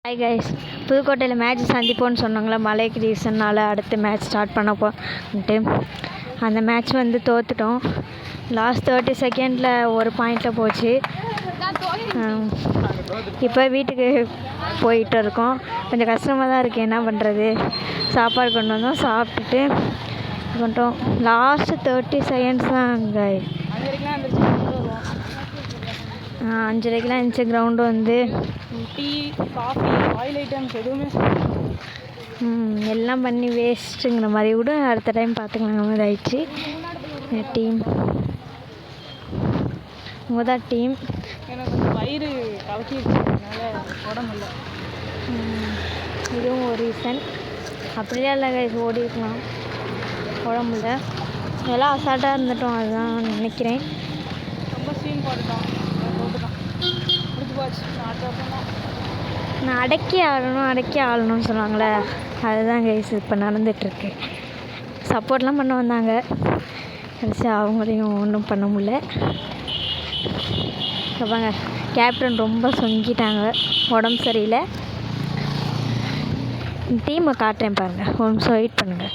Hi guys, புதுக்கோட்டையில் match சந்திப்போன்னு சொன்னாங்களே மலைக்கு ரீசன்னால் அடுத்த மேட்ச் ஸ்டார்ட் பண்ண போன்ட்டு. அந்த மேட்ச் வந்து தோற்றுட்டோம். லாஸ்ட் 30 செகண்டில் ஒரு பாயிண்டில் போச்சு. இப்போ வீட்டுக்கு போயிட்டு இருக்கோம். கொஞ்சம் கஷ்டமாக தான் இருக்குது, என்ன பண்ணுறது. சாப்பாடு கொண்டு வந்தோம், சாப்பிட்டுட்டு கொண்டோம். லாஸ்ட்டு 30 செகண்ட்ஸ் தான் அங்கே 5:30க்கெலாம் இருந்துச்சு கிரவுண்டு வந்து. டீ, காஃபி, ஆயில் ஐட்டம்ஸ் எதுவுமே எல்லாம் பண்ணி வேஸ்ட்டுங்கிற மாதிரி கூட அடுத்த டைம் பார்த்துக்கலாங்க மாதிரி ஆயிடுச்சு. டீம் உங்கள் தான் டீம். எனக்கு கொஞ்சம் வயிறு கலக்கிடுச்சதுனால உடம்புல இதுவும் ஒரு ரீசன். அப்படியே இல்லை கைஸ், ஓடி இருக்கலாம் உடம்புல. இதெல்லாம் அசால்ட்டாக இருந்துட்டோம், அதுதான் நினைக்கிறேன். ரொம்ப சீன் போட்டுட்டோம், போட்டுட்டோம், முடிச்சு போச்சு. நான் அடக்கி ஆளணும்னு சொன்னாங்களே, அதுதான் கைஸ் இப்போ நடந்துகிட்ருக்கு. சப்போர்ட்லாம் பண்ண வந்தாங்க, கடைசி அவங்களையும் ஒன்றும் பண்ண முடியல. பாருங்க, கேப்டன் ரொம்ப சொங்கிட்டாங்க, உடம்பு சரியில்லை. டீமை காட்டுறேன் பாருங்கள், ஒரு நிமிஷம் வெயிட் பண்ணுங்கள்.